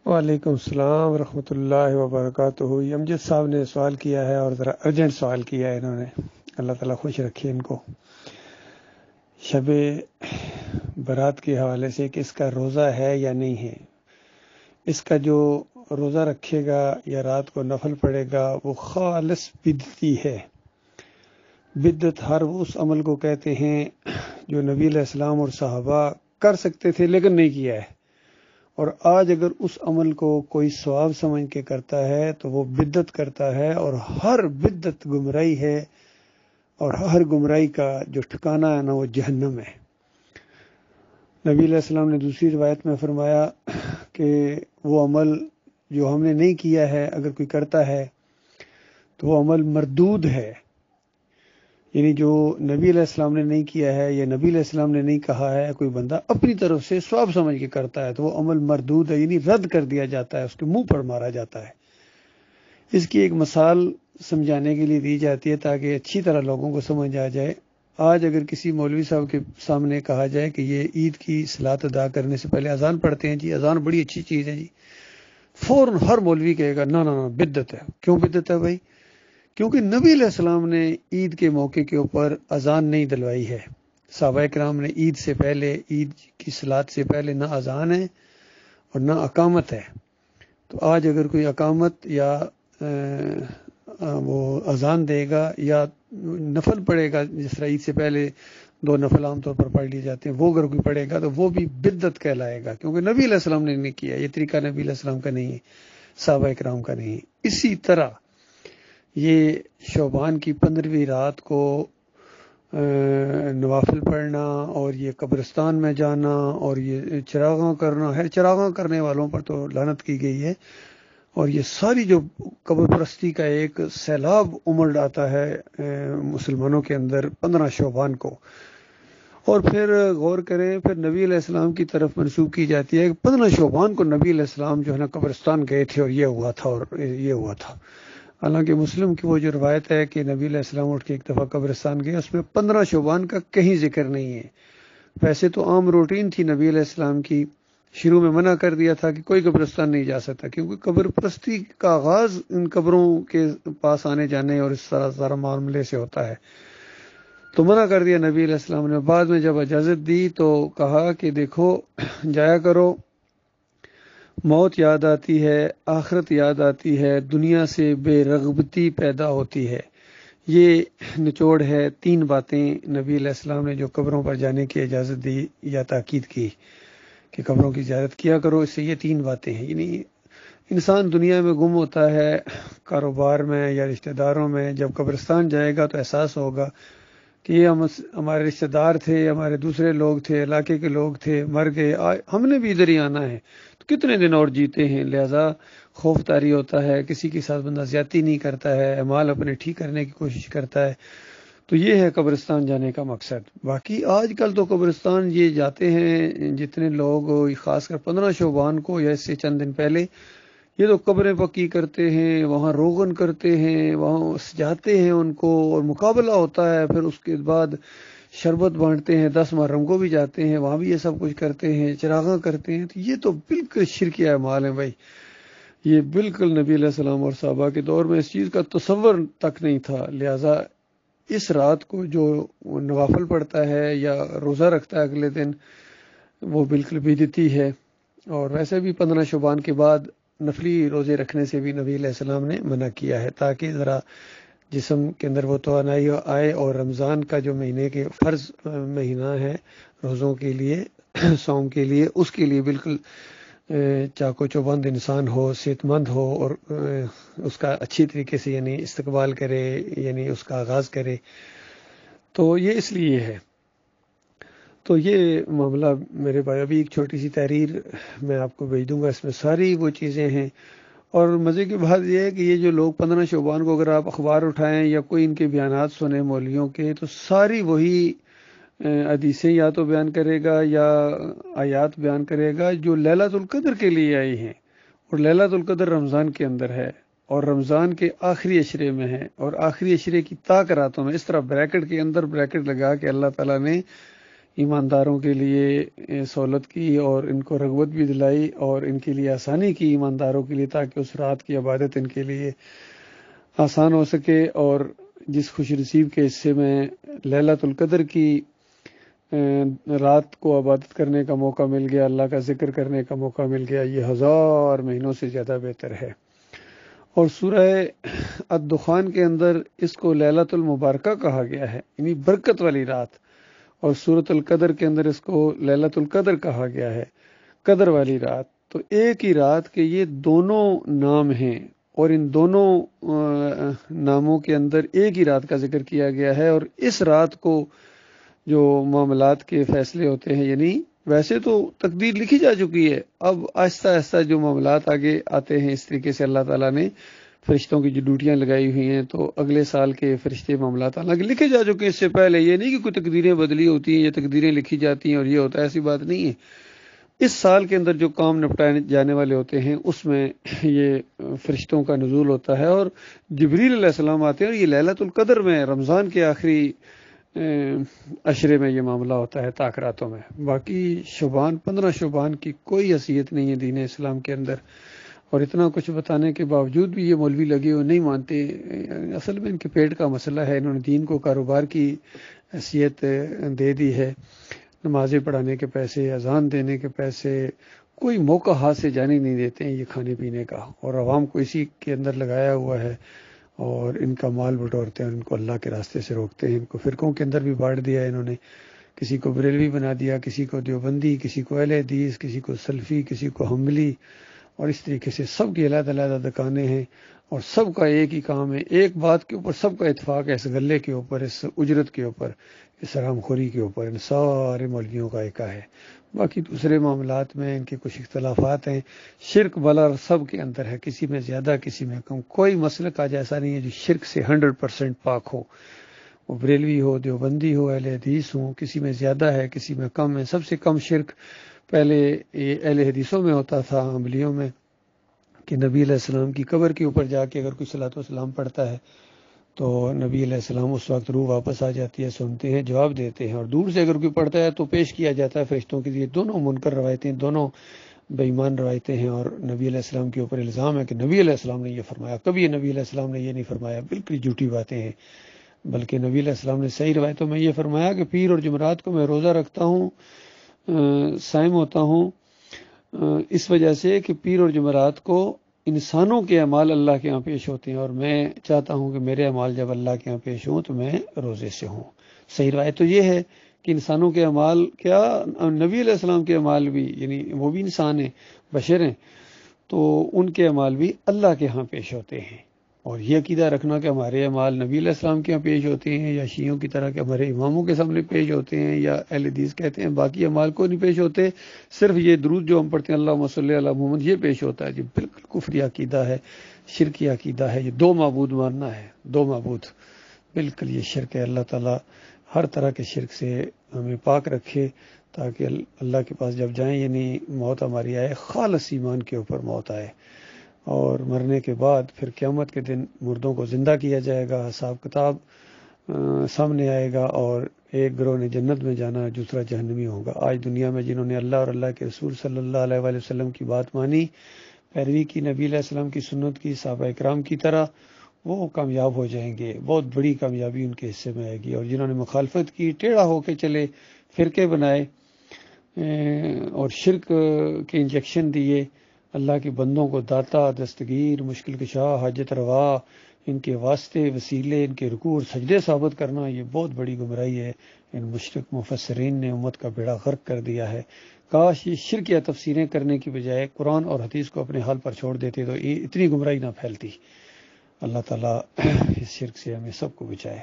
وعلیکم السلام ورحمۃ اللہ وبرکاتہ۔ یہ امجد صاحب نے سوال کیا ہے اور ذرا ارجنٹ سوال کیا ہے انہوں نے، اللہ تعالیٰ خوش رکھے ان کو۔ شب برات کے حوالے سے کہ اس کا روزہ ہے یا نہیں ہے۔ اس کا جو روزہ رکھے گا یا رات کو نفل پڑے گا وہ خالص بدعتی ہے۔ بدعت ہر اس عمل کو کہتے ہیں جو نبی علیہ السلام اور صحابہ کر سکتے تھے لیکن نہیں کیا ہے، اور آج اگر اس عمل کو کوئی ثواب سمجھ کے کرتا ہے تو وہ بدعت کرتا ہے، اور ہر بدعت گمراہی ہے، اور ہر گمراہی کا جو ٹھکانہ ہے نا وہ جہنم ہے۔ نبی علیہ السلام نے دوسری روایت میں فرمایا کہ وہ عمل جو ہم نے نہیں کیا ہے اگر کوئی کرتا ہے تو وہ عمل مردود ہے، یعنی جو نبی علیہ السلام نے نہیں کیا ہے یا نبی علیہ السلام نے نہیں کہا ہے، کوئی بندہ اپنی طرف سے ثواب سمجھ کے کرتا ہے تو وہ عمل مردود ہے، یعنی رد کر دیا جاتا ہے، اس کے منہ پر مارا جاتا ہے۔ اس کی ایک مثال سمجھانے کے لیے دی جاتی ہے تاکہ اچھی طرح لوگوں کو سمجھ آ جائے۔ آج اگر کسی مولوی صاحب کے سامنے کہا جائے کہ یہ عید کی صلاۃ ادا کرنے سے پہلے اذان پڑھتے ہیں، جی اذان بڑی اچھی چیز ہے جی، فوراً ہر مولوی کہے گا نہ بدعت ہے۔ کیوں بدعت ہے بھائی؟ کیونکہ نبی علیہ السلام نے عید کے موقع کے اوپر اذان نہیں دلوائی ہے۔ صحابہ کرام نے عید سے پہلے، عید کی صلاۃ سے پہلے نہ اذان ہے اور نہ اقامت ہے۔ تو آج اگر کوئی اقامت یا وہ اذان دے گا یا نفل پڑھے گا، جس طرح عید سے پہلے 2 نفل عام طور پر پڑھ لیے جاتے ہیں، وہ اگر کوئی پڑھے گا تو وہ بھی بدعت کہلائے گا، کیونکہ نبی علیہ السلام نے نہیں کیا، یہ طریقہ نبی علیہ السلام کا نہیں ہے، صحابہ کرام کا نہیں ہے۔ اسی طرح یہ شعبان کی 15ویں رات کو نوافل پڑھنا اور یہ قبرستان میں جانا اور یہ چراغاں کرنا ہے، چراغاں کرنے والوں پر تو لعنت کی گئی ہے، اور یہ ساری جو قبر پرستی کا ایک سیلاب امڑ آتا ہے مسلمانوں کے اندر 15 شعبان کو، اور پھر غور کریں پھر نبی علیہ السلام کی طرف منسوب کی جاتی ہے کہ 15 شعبان کو نبی علیہ السلام جو ہے نا قبرستان گئے تھے اور یہ ہوا تھا اور یہ ہوا تھا۔ حالانکہ مسلم کی وہ جو روایت ہے کہ نبی علیہ السلام اٹھ کے ایک دفعہ قبرستان گئے، اس میں 15 شعبان کا کہیں ذکر نہیں ہے۔ ویسے تو عام روٹین تھی نبی علیہ السلام کی، شروع میں منع کر دیا تھا کہ کوئی قبرستان نہیں جا سکتا، کیونکہ قبر پرستی کا آغاز ان قبروں کے پاس آنے جانے اور اس طرح سارا معاملے سے ہوتا ہے، تو منع کر دیا نبی علیہ السلام نے۔ بعد میں جب اجازت دی تو کہا کہ دیکھو جایا کرو، موت یاد آتی ہے، آخرت یاد آتی ہے، دنیا سے بے رغبتی پیدا ہوتی ہے۔ یہ نچوڑ ہے 3 باتیں نبی علیہ السلام نے جو قبروں پر جانے کی اجازت دی یا تاکید کی کہ قبروں کی زیارت کیا کرو، اس سے یہ 3 باتیں ہیں۔ یعنی انسان دنیا میں گم ہوتا ہے، کاروبار میں یا رشتہ داروں میں، جب قبرستان جائے گا تو احساس ہوگا کہ یہ ہمارے رشتہ دار تھے، ہمارے دوسرے لوگ تھے، علاقے کے لوگ تھے، مر گئے، ہم نے بھی ادھر ہی آنا ہے، تو کتنے دن اور جیتے ہیں۔ لہذا خوف طاری ہوتا ہے، کسی کے ساتھ بندہ زیادتی نہیں کرتا ہے، اعمال اپنے ٹھیک کرنے کی کوشش کرتا ہے۔ تو یہ ہے قبرستان جانے کا مقصد۔ باقی آج کل تو قبرستان یہ جاتے ہیں جتنے لوگ، خاص کر 15 شعبان کو یا اس سے چند دن پہلے، یہ تو قبریں پکی کرتے ہیں، وہاں روغن کرتے ہیں، وہاں سجاتے ہیں ان کو، اور مقابلہ ہوتا ہے، پھر اس کے بعد شربت بانٹتے ہیں، 10 محرم کو بھی جاتے ہیں، وہاں بھی یہ سب کچھ کرتے ہیں، چراغاں کرتے ہیں۔ تو یہ تو بالکل شرکی اعمال ہیں بھائی، یہ بالکل نبی علیہ السلام اور صحابہ کے دور میں اس چیز کا تصور تک نہیں تھا۔ لہٰذا اس رات کو جو نوافل پڑھتا ہے یا روزہ رکھتا ہے اگلے دن، وہ بالکل بدعتی ہے۔ اور ویسے بھی 15 شعبان کے بعد نفلی روزے رکھنے سے بھی نبی علیہ السلام نے منع کیا ہے، تاکہ ذرا جسم کے اندر وہ توانائی آئے، اور رمضان کا جو مہینے کے فرض مہینہ ہے روزوں کے لیے، صوم کے لیے، اس کے لیے بالکل چاق و چوبند انسان ہو، صحت مند ہو، اور اس کا اچھی طریقے سے یعنی استقبال کرے، یعنی اس کا آغاز کرے۔ تو یہ اس لیے ہے۔ تو یہ معاملہ میرے بھائی، ابھی ایک چھوٹی سی تحریر میں آپ کو بھیج دوں گا، اس میں ساری وہ چیزیں ہیں۔ اور مزے کی بات یہ ہے کہ یہ جو لوگ 15 شعبان کو اگر آپ اخبار اٹھائیں یا کوئی ان کے بیانات سنیں مولویوں کے، تو ساری وہی حدیثیں یا تو بیان کرے گا یا آیات بیان کرے گا جو لیلۃ القدر کے لیے آئی ہیں، اور لیلۃ القدر رمضان کے اندر ہے، اور رمضان کے آخری عشرے میں ہے، اور آخری عشرے کی طاق راتوں میں، اس طرح بریکٹ کے اندر بریکٹ لگا کہ اللہ تعالیٰ نے ایمانداروں کے لیے سہولت کی اور ان کو رغبت بھی دلائی اور ان کے لیے آسانی کی ایمانداروں کے لیے، تاکہ اس رات کی عبادت ان کے لیے آسان ہو سکے۔ اور جس خوش نصیب کے حصے میں لیلۃ القدر کی رات کو عبادت کرنے کا موقع مل گیا، اللہ کا ذکر کرنے کا موقع مل گیا، یہ 1000 مہینوں سے زیادہ بہتر ہے۔ اور سورہ الدخان کے اندر اس کو لیلۃ المبارکہ کہا گیا ہے، یعنی برکت والی رات، اور سورۃ القدر کے اندر اس کو لیلۃ القدر کہا گیا ہے، قدر والی رات۔ تو ایک ہی رات کے یہ دونوں نام ہیں، اور ان دونوں ناموں کے اندر ایک ہی رات کا ذکر کیا گیا ہے۔ اور اس رات کو جو معاملات کے فیصلے ہوتے ہیں، یعنی ویسے تو تقدیر لکھی جا چکی ہے، اب آہستہ آہستہ جو معاملات آگے آتے ہیں، اس طریقے سے اللہ تعالیٰ نے فرشتوں کی جو ڈیوٹیاں لگائی ہوئی ہیں، تو اگلے سال کے فرشتے معاملات حالانکہ لکھے جا چکے ہیں اس سے پہلے، یہ نہیں کہ کوئی تقدیریں بدلی ہوتی ہیں یا تقدیریں لکھی جاتی ہیں اور یہ ہوتا ہے، ایسی بات نہیں ہے۔ اس سال کے اندر جو کام نپٹائے جانے والے ہوتے ہیں، اس میں یہ فرشتوں کا نزول ہوتا ہے، اور جبریل علیہ السلام آتے ہیں، اور یہ لیلۃ القدر میں رمضان کے آخری عشرے میں یہ معاملہ ہوتا ہے، تاخراتوں میں۔ باقی شعبان 15 شعبان کی کوئی حیثیت نہیں ہے دین اسلام کے اندر، اور اتنا کچھ بتانے کے باوجود بھی یہ مولوی لگے ہوئے نہیں مانتے۔ اصل میں ان کے پیٹ کا مسئلہ ہے، انہوں نے دین کو کاروبار کی حیثیت دے دی ہے، نمازیں پڑھانے کے پیسے، اذان دینے کے پیسے، کوئی موقع ہاتھ سے جانے نہیں دیتے ہیں یہ کھانے پینے کا، اور عوام کو اسی کے اندر لگایا ہوا ہے، اور ان کا مال بٹورتے ہیں، ان کو اللہ کے راستے سے روکتے ہیں، ان کو فرقوں کے اندر بھی بانٹ دیا ہے انہوں نے، کسی کو بریلوی بنا دیا، کسی کو دیوبندی، کسی کو اہل حدیث، کسی کو سلفی، کسی کو حنبلی، اور اس طریقے سے سب کی علیحدہ علیحدہ دکانیں ہیں، اور سب کا ایک ہی کام ہے، ایک بات کے اوپر سب کا اتفاق ہے، اس غلے کے اوپر، اس اجرت کے اوپر، اس حرام خوری کے اوپر، ان سارے مولویوں کا ایکا ہے۔ باقی دوسرے معاملات میں ان کے کچھ اختلافات ہیں، شرک بلا سب کے اندر ہے، کسی میں زیادہ کسی میں کم، کوئی مسلک آج ایسا نہیں ہے جو شرک سے 100% پاک ہو، وہ بریلوی ہو، دیوبندی ہو، اہل حدیث ہو، کسی میں زیادہ ہے کسی میں کم ہے۔ سب سے کم شرک پہلے یہ اہل حدیثوں میں ہوتا تھا، حنبلیوں میں، کہ نبی علیہ السلام کی قبر کے اوپر جا کے اگر کوئی صلاۃ والسلام پڑھتا ہے تو نبی علیہ السلام اس وقت روح واپس آ جاتی ہے، سنتے ہیں، جواب دیتے ہیں، اور دور سے اگر کوئی پڑھتا ہے تو پیش کیا جاتا ہے فرشتوں کے لیے۔ دونوں منکر روایتیں، دونوں بے ایمان روایتیں ہیں، اور نبی علیہ السلام کے اوپر الزام ہے کہ نبی علیہ السلام نے یہ فرمایا، کبھی نبی علیہ السلام نے یہ نہیں فرمایا، بالکل جھوٹی باتیں ہیں۔ بلکہ نبی علیہ السلام نے صحیح روایتوں میں یہ فرمایا کہ پیر اور جمعرات کو میں روزہ رکھتا ہوں، صائم ہوتا ہوں، اس وجہ سے کہ پیر اور جمعرات کو انسانوں کے اعمال اللہ کے ہاں پیش ہوتے ہیں، اور میں چاہتا ہوں کہ میرے اعمال جب اللہ کے ہاں پیش ہوں تو میں روزے سے ہوں۔ صحیح روایت تو یہ ہے کہ انسانوں کے اعمال کیا، نبی علیہ السلام کے اعمال بھی، یعنی وہ بھی انسان ہیں، بشر ہیں، تو ان کے اعمال بھی اللہ کے ہاں پیش ہوتے ہیں۔ اور یہ عقیدہ رکھنا کہ ہمارے اعمال نبی علیہ السلام کے ہاں پیش ہوتے ہیں، یا شیعوں کی طرح کہ ہمارے اماموں کے سامنے پیش ہوتے ہیں، یا اہل حدیث کہتے ہیں باقی اعمال کو نہیں پیش ہوتے، صرف یہ درود جو ہم پڑھتے ہیں اللہم صلی علی محمد یہ پیش ہوتا ہے، جو بالکل کفری عقیدہ ہے، شرکی عقیدہ ہے۔ یہ دو معبود ماننا ہے، دو معبود، بالکل یہ شرک ہے۔ اللہ تعالیٰ ہر طرح کے شرک سے ہمیں پاک رکھے، تاکہ اللہ کے پاس جب جائیں، یعنی موت ہماری آئے خالص ایمان کے اوپر موت آئے، اور مرنے کے بعد پھر قیامت کے دن مردوں کو زندہ کیا جائے گا، حساب کتاب سامنے آئے گا، اور ایک گروہ نے جنت میں جانا، دوسرا جہنمی ہوگا۔ آج دنیا میں جنہوں نے اللہ اور اللہ کے رسول صلی اللہ علیہ وآلہ وسلم کی بات مانی، پیروی کی، نبی علیہ السلام کی سنت کی، صحابہ اکرام کی طرح، وہ کامیاب ہو جائیں گے، بہت بڑی کامیابی ان کے حصے میں آئے گی۔ اور جنہوں نے مخالفت کی، ٹیڑھا ہو کے چلے، فرقے بنائے، اور شرک کے انجیکشن دیے، اللہ کے بندوں کو داتا، دستگیر، مشکل کشا، حاجت روا، ان کے واسطے، وسیلے، ان کے رکوع اور سجدے ثابت کرنا، یہ بہت بڑی گمراہی ہے۔ ان مشرک مفسرین نے امت کا بیڑا غرق کر دیا ہے۔ کاش یہ شرک یا تفسیریں کرنے کی بجائے قرآن اور حدیث کو اپنے حال پر چھوڑ دیتے تو اتنی گمراہی نہ پھیلتی۔ اللہ تعالیٰ اس شرک سے ہمیں سب کو بچائے۔